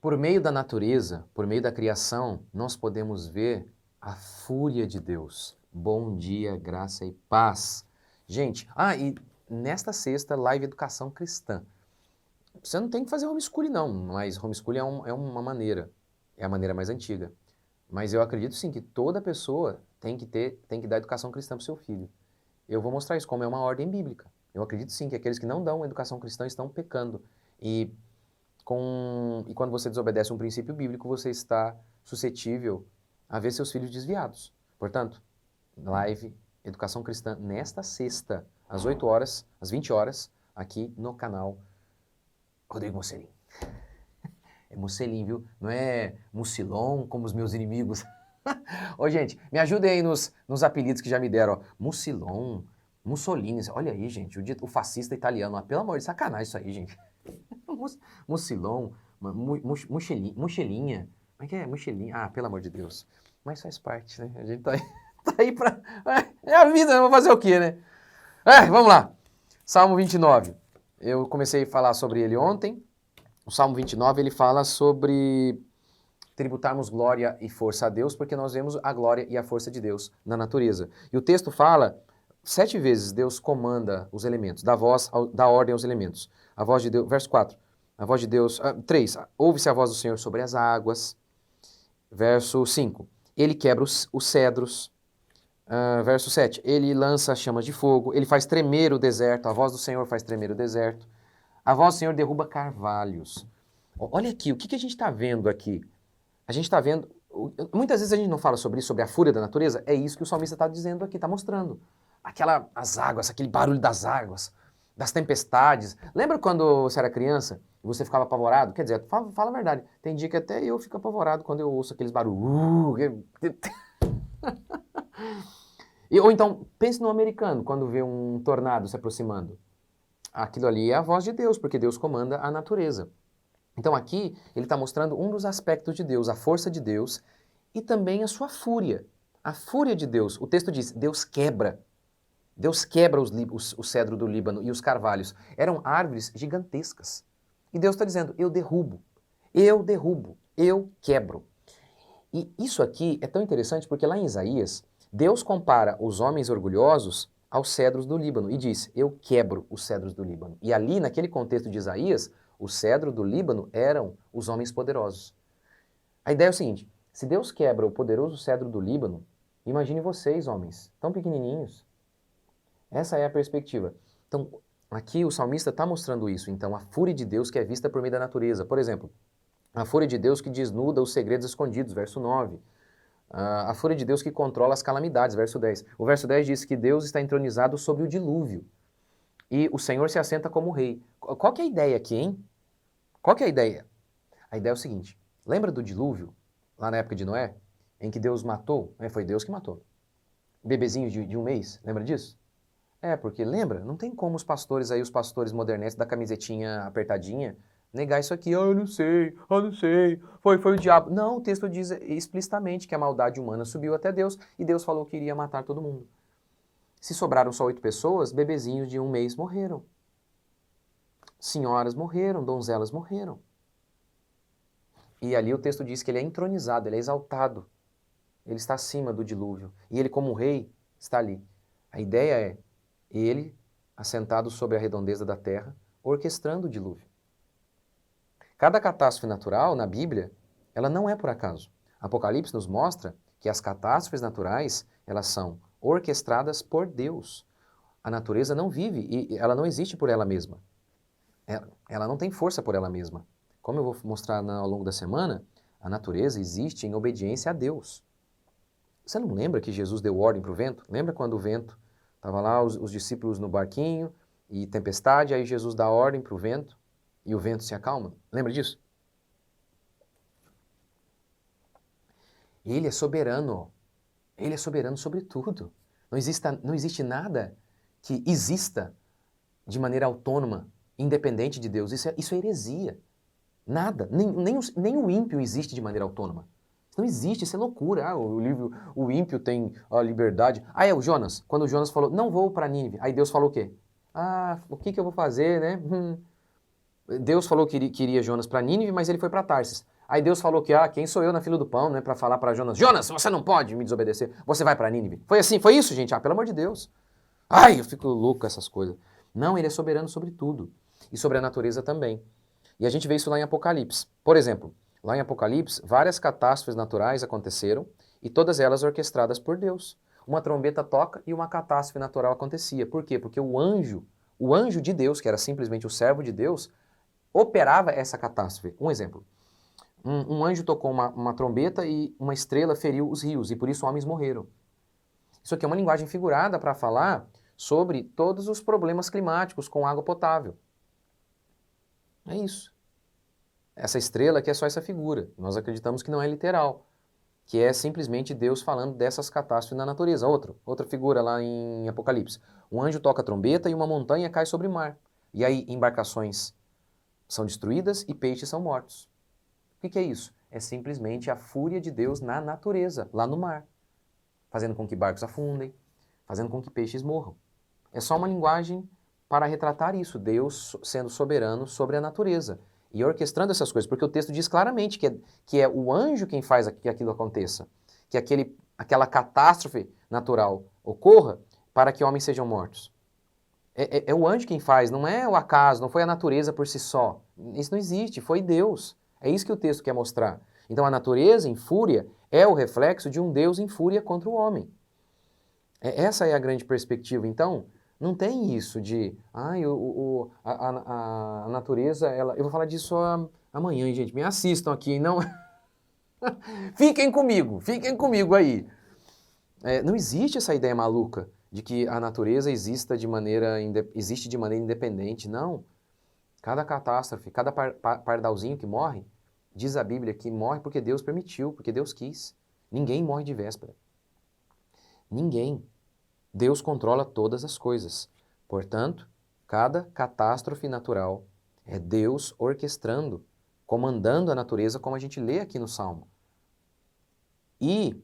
Por meio da natureza, por meio da criação, nós podemos ver a fúria de Deus. Bom dia, graça e paz. Gente, e nesta sexta, live Educação Cristã. Você não tem que fazer homeschooling não, mas homeschooling é uma maneira, é a maneira mais antiga. Mas eu acredito sim que toda pessoa tem que dar educação cristã para o seu filho. Eu vou mostrar isso como é uma ordem bíblica. Eu acredito sim que aqueles que não dão educação cristã estão pecando. E quando você desobedece um princípio bíblico, você está suscetível a ver seus filhos desviados. Portanto, live Educação Cristã nesta sexta, às 8 horas, às 20 horas, aqui no canal Rodrigo Mocelin. É Mocelin, viu? Não é Mucilon, como os meus inimigos. Ô, gente, me ajudem aí nos apelidos que já me deram, ó. Mucilon, Mussolini. Olha aí, gente, o fascista italiano. Pelo amor de sacanagem isso aí, gente. Mucilon, Muchelinha. Como é que é? Muchelinha. Pelo amor de Deus. Mas faz parte, né? A gente tá aí pra... É a vida, vou fazer o quê, né? Vamos lá. Salmo 29. Eu comecei a falar sobre ele ontem. O Salmo 29, ele fala sobre tributarmos glória e força a Deus, porque nós vemos a glória e a força de Deus na natureza. E o texto fala, 7 vezes Deus comanda os elementos, dá ordem aos elementos. A voz de Deus, verso 4, a voz de Deus, 3, ouve-se a voz do Senhor sobre as águas. Verso 5, ele quebra os cedros. Verso 7, ele lança chamas de fogo, ele faz tremer o deserto, a voz do Senhor faz tremer o deserto. A voz do Senhor derruba carvalhos. Olha aqui, o que a gente está vendo aqui? A gente está vendo... Muitas vezes a gente não fala sobre isso, sobre a fúria da natureza. É isso que o salmista está dizendo aqui, está mostrando. As águas, aquele barulho das águas, das tempestades. Lembra quando você era criança e você ficava apavorado? Quer dizer, fala a verdade. Tem dia que até eu fico apavorado quando eu ouço aqueles barulhos. Ou então, pense no americano, quando vê um tornado se aproximando. Aquilo ali é a voz de Deus, porque Deus comanda a natureza. Então aqui ele está mostrando um dos aspectos de Deus, a força de Deus e também a sua fúria. A fúria de Deus, o texto diz, Deus quebra o cedro do Líbano e os carvalhos. Eram árvores gigantescas. E Deus está dizendo, eu derrubo, eu quebro. E isso aqui é tão interessante porque lá em Isaías, Deus compara os homens orgulhosos aos cedros do Líbano e diz, eu quebro os cedros do Líbano. E ali, naquele contexto de Isaías, o cedro do Líbano eram os homens poderosos. A ideia é o seguinte, se Deus quebra o poderoso cedro do Líbano, imagine vocês, homens, tão pequenininhos. Essa é a perspectiva. Então, aqui o salmista está mostrando isso. Então, a fúria de Deus que é vista por meio da natureza. Por exemplo, a fúria de Deus que desnuda os segredos escondidos, verso 9. A fúria de Deus que controla as calamidades, verso 10. O verso 10 diz que Deus está entronizado sobre o dilúvio e o Senhor se assenta como rei. Qual que é a ideia aqui, hein? Qual que é a ideia? A ideia é o seguinte, lembra do dilúvio, lá na época de Noé, em que Deus matou, foi Deus que matou, bebezinhos de 1 mês, lembra disso? Porque lembra, não tem como os pastores modernetes da camisetinha apertadinha, negar isso aqui, eu não sei, foi o diabo. Não, o texto diz explicitamente que a maldade humana subiu até Deus e Deus falou que iria matar todo mundo. Se sobraram só 8 pessoas, bebezinhos de 1 mês morreram. Senhoras morreram, donzelas morreram. E ali o texto diz que ele é entronizado, ele é exaltado. Ele está acima do dilúvio. E ele, como rei, está ali. A ideia é ele, assentado sobre a redondeza da terra, orquestrando o dilúvio. Cada catástrofe natural, na Bíblia, ela não é por acaso. Apocalipse nos mostra que as catástrofes naturais, elas são orquestradas por Deus. A natureza não vive e ela não existe por ela mesma. Ela não tem força por ela mesma. Como eu vou mostrar ao longo da semana, a natureza existe em obediência a Deus. Você não lembra que Jesus deu ordem para o vento? Lembra quando o vento, estava lá os discípulos no barquinho e tempestade, aí Jesus dá ordem para o vento e o vento se acalma? Lembra disso? Ele é soberano sobre tudo. Não existe nada que exista de maneira autônoma, independente de Deus. Isso é heresia. Nada. Nem o ímpio existe de maneira autônoma. Isso não existe, isso é loucura. O ímpio tem a liberdade. O Jonas. Quando o Jonas falou, não vou para Nínive. Aí Deus falou o quê? O que eu vou fazer, né? Deus falou que iria Jonas para Nínive, mas ele foi para Tarsis. Aí Deus falou que, quem sou eu na fila do pão, né, para falar para Jonas, Jonas, você não pode me desobedecer, você vai para Nínive. Foi assim, foi isso, gente? Pelo amor de Deus. Ai, eu fico louco com essas coisas. Não, ele é soberano sobre tudo. E sobre a natureza também. E a gente vê isso lá em Apocalipse. Por exemplo, lá em Apocalipse, várias catástrofes naturais aconteceram e todas elas orquestradas por Deus. Uma trombeta toca e uma catástrofe natural acontecia. Por quê? Porque o anjo de Deus, que era simplesmente o servo de Deus, operava essa catástrofe. Um exemplo. Um anjo tocou uma trombeta e uma estrela feriu os rios e por isso homens morreram. Isso aqui é uma linguagem figurada para falar sobre todos os problemas climáticos com água potável. É isso. Essa estrela aqui é só essa figura. Nós acreditamos que não é literal, que é simplesmente Deus falando dessas catástrofes na natureza. Outra figura lá em Apocalipse. Um anjo toca a trombeta e uma montanha cai sobre o mar. E aí embarcações são destruídas e peixes são mortos. O que é isso? É simplesmente a fúria de Deus na natureza, lá no mar, fazendo com que barcos afundem, fazendo com que peixes morram. É só uma linguagem para retratar isso, Deus sendo soberano sobre a natureza e orquestrando essas coisas, porque o texto diz claramente que é o anjo quem faz que aquilo aconteça, que aquela catástrofe natural ocorra para que homens sejam mortos. É o anjo quem faz, não é o acaso, não foi a natureza por si só. Isso não existe, foi Deus. É isso que o texto quer mostrar. Então a natureza em fúria é o reflexo de um Deus em fúria contra o homem. Essa é a grande perspectiva. Então, não tem isso de, a natureza, eu vou falar disso amanhã, hein, gente, me assistam aqui, não... fiquem comigo aí. Não existe essa ideia maluca de que a natureza existe de maneira independente, não. Cada catástrofe, cada pardalzinho que morre, diz a Bíblia que morre porque Deus permitiu, porque Deus quis. Ninguém morre de véspera. Ninguém. Deus controla todas as coisas. Portanto, cada catástrofe natural é Deus orquestrando, comandando a natureza, como a gente lê aqui no Salmo. E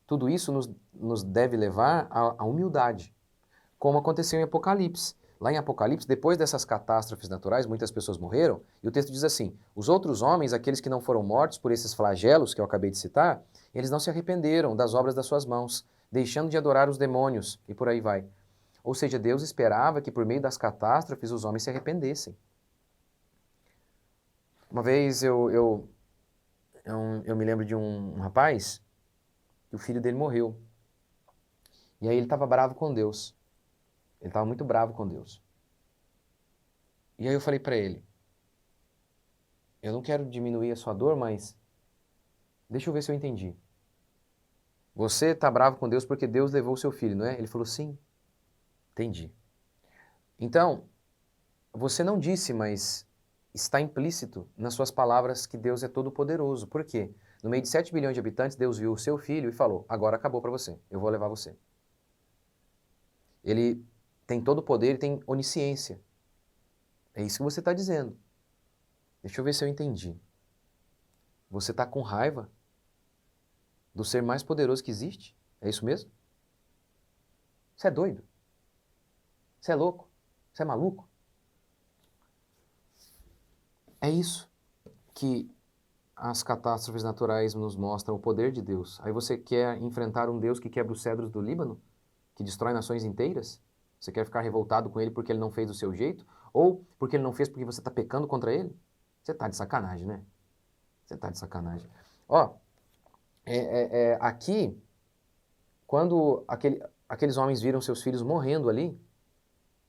tudo isso nos deve levar à humildade, como aconteceu em Apocalipse. Lá em Apocalipse, depois dessas catástrofes naturais, muitas pessoas morreram, e o texto diz assim, os outros homens, aqueles que não foram mortos por esses flagelos que eu acabei de citar, eles não se arrependeram das obras das suas mãos, deixando de adorar os demônios, e por aí vai. Ou seja, Deus esperava que por meio das catástrofes os homens se arrependessem. Uma vez eu me lembro de um rapaz, que o filho dele morreu, e aí ele estava bravo com Deus. Ele estava muito bravo com Deus. E aí eu falei para ele, eu não quero diminuir a sua dor, mas deixa eu ver se eu entendi. Você está bravo com Deus porque Deus levou o seu filho, não é? Ele falou, sim. Entendi. Então, você não disse, mas está implícito nas suas palavras que Deus é todo-poderoso. Por quê? No meio de 7 bilhões de habitantes, Deus viu o seu filho e falou, agora acabou para você, eu vou levar você. Ele tem todo o poder e tem onisciência. É isso que você está dizendo. Deixa eu ver se eu entendi. Você está com raiva do ser mais poderoso que existe? É isso mesmo? Você é doido? Você é louco? Você é maluco? É isso que as catástrofes naturais nos mostram, o poder de Deus. Aí você quer enfrentar um Deus que quebra os cedros do Líbano? Que destrói nações inteiras? Você quer ficar revoltado com ele porque ele não fez do seu jeito? Ou porque ele não fez porque você está pecando contra ele? Você está de sacanagem, né? Você está de sacanagem. Ó, aqui, quando aqueles homens viram seus filhos morrendo ali,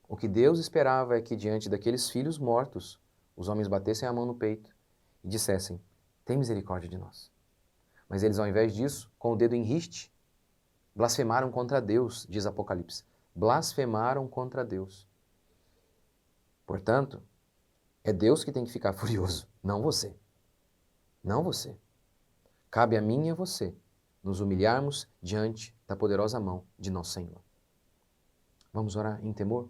o que Deus esperava é que diante daqueles filhos mortos, os homens batessem a mão no peito e dissessem, tem misericórdia de nós. Mas eles, ao invés disso, com o dedo em riste, blasfemaram contra Deus, diz Apocalipse. Blasfemaram contra Deus. Portanto, é Deus que tem que ficar furioso, não você. Não você. Cabe a mim e a você nos humilharmos diante da poderosa mão de nosso Senhor. Vamos orar em temor?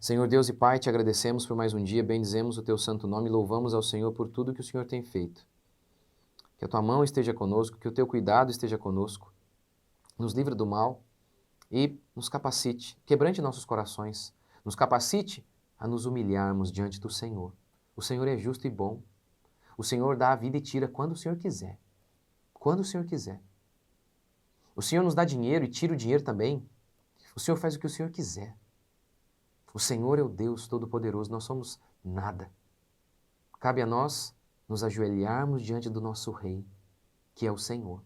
Senhor Deus e Pai, te agradecemos por mais um dia, bendizemos o teu santo nome e louvamos ao Senhor por tudo que o Senhor tem feito. Que a tua mão esteja conosco, que o teu cuidado esteja conosco, nos livre do mal e nos capacite, quebrante nossos corações, nos capacite a nos humilharmos diante do Senhor. O Senhor é justo e bom. O Senhor dá a vida e tira quando o Senhor quiser. Quando o Senhor quiser. O Senhor nos dá dinheiro e tira o dinheiro também. O Senhor faz o que o Senhor quiser. O Senhor é o Deus Todo-Poderoso, nós somos nada. Cabe a nós nos ajoelharmos diante do nosso Rei, que é o Senhor.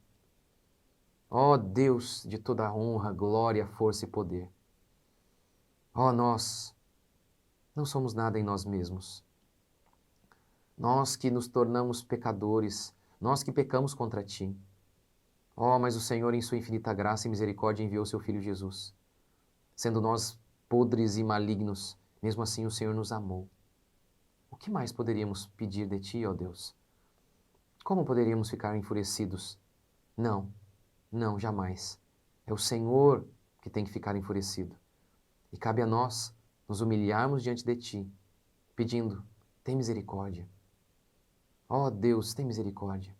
Ó Deus de toda a honra, glória, força e poder. Ó nós, não somos nada em nós mesmos. Nós que nos tornamos pecadores, nós que pecamos contra Ti. Ó, mas o Senhor, em sua infinita graça e misericórdia, enviou seu Filho Jesus. Sendo nós podres e malignos, mesmo assim o Senhor nos amou. O que mais poderíamos pedir de Ti, ó Deus? Como poderíamos ficar enfurecidos? Não, não, jamais. É o Senhor que tem que ficar enfurecido. E cabe a nós nos humilharmos diante de Ti, pedindo, tem misericórdia. Ó Deus, tem misericórdia.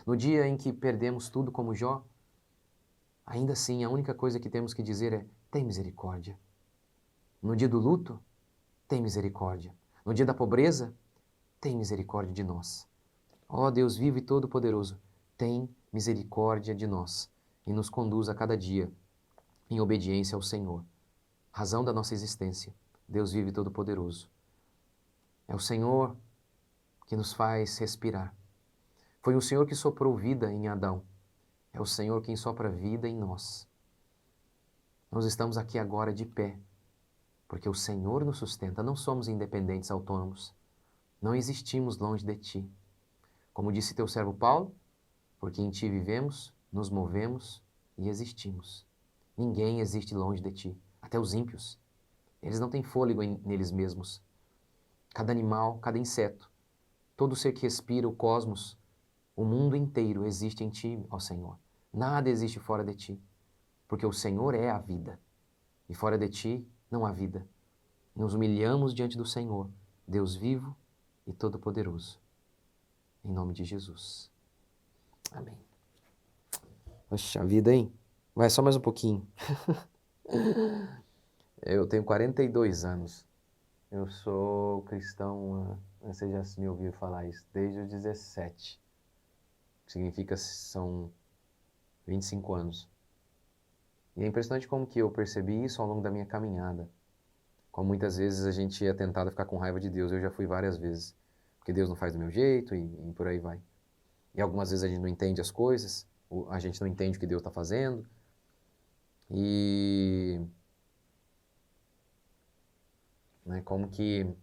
No dia em que perdemos tudo como Jó, ainda assim a única coisa que temos que dizer é, tem misericórdia. No dia do luto, tem misericórdia. No dia da pobreza, tem misericórdia de nós. Ó Deus vivo e todo-poderoso, tem misericórdia de nós e nos conduz a cada dia em obediência ao Senhor. Razão da nossa existência, Deus vivo e todo-poderoso. É o Senhor que nos faz respirar. Foi o Senhor que soprou vida em Adão. É o Senhor quem sopra vida em nós. Nós estamos aqui agora de pé, porque o Senhor nos sustenta. Não somos independentes, autônomos. Não existimos longe de Ti. Como disse teu servo Paulo, porque em Ti vivemos, nos movemos e existimos. Ninguém existe longe de Ti, até os ímpios. Eles não têm fôlego neles mesmos. Cada animal, cada inseto, todo ser que respira, o cosmos, o mundo inteiro existe em Ti, ó Senhor. Nada existe fora de Ti, porque o Senhor é a vida. E fora de Ti não há vida. Nos humilhamos diante do Senhor, Deus vivo e todo-poderoso. Em nome de Jesus. Amém. Poxa vida, hein? Vai só mais um pouquinho. Eu tenho 42 anos. Eu sou cristão, você já me ouviu falar isso, desde os 17. Significa são 25 anos. E é impressionante como que eu percebi isso ao longo da minha caminhada. Como muitas vezes a gente é tentado a ficar com raiva de Deus. Eu já fui várias vezes. Porque Deus não faz do meu jeito e por aí vai. E algumas vezes a gente não entende as coisas. A gente não entende o que Deus está fazendo. E... né, como que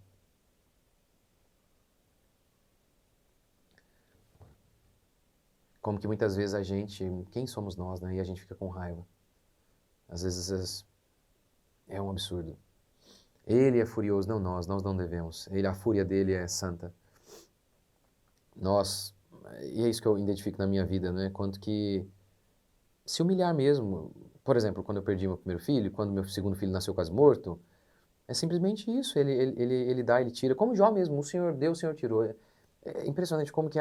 muitas vezes a gente... Quem somos nós, né? E a gente fica com raiva. Às vezes é um absurdo. Ele é furioso, não nós não devemos. A fúria dele é santa. E é isso que eu identifico na minha vida, né? Quanto que se humilhar mesmo. Por exemplo, quando eu perdi meu primeiro filho, quando meu segundo filho nasceu quase morto, é simplesmente isso. Ele dá, ele tira. Como Jó mesmo, o Senhor deu, o Senhor tirou. É impressionante como que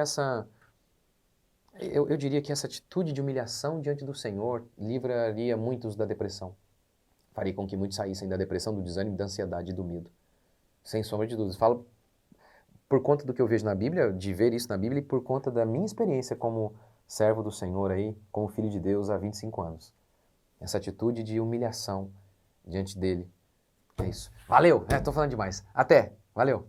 eu diria que essa atitude de humilhação diante do Senhor livraria muitos da depressão. Faria com que muitos saíssem da depressão, do desânimo, da ansiedade e do medo. Sem sombra de dúvidas. Falo por conta do que eu vejo na Bíblia, de ver isso na Bíblia, e por conta da minha experiência como servo do Senhor aí, como filho de Deus há 25 anos. Essa atitude de humilhação diante dele. É isso. Valeu! Tô falando demais. Até! Valeu!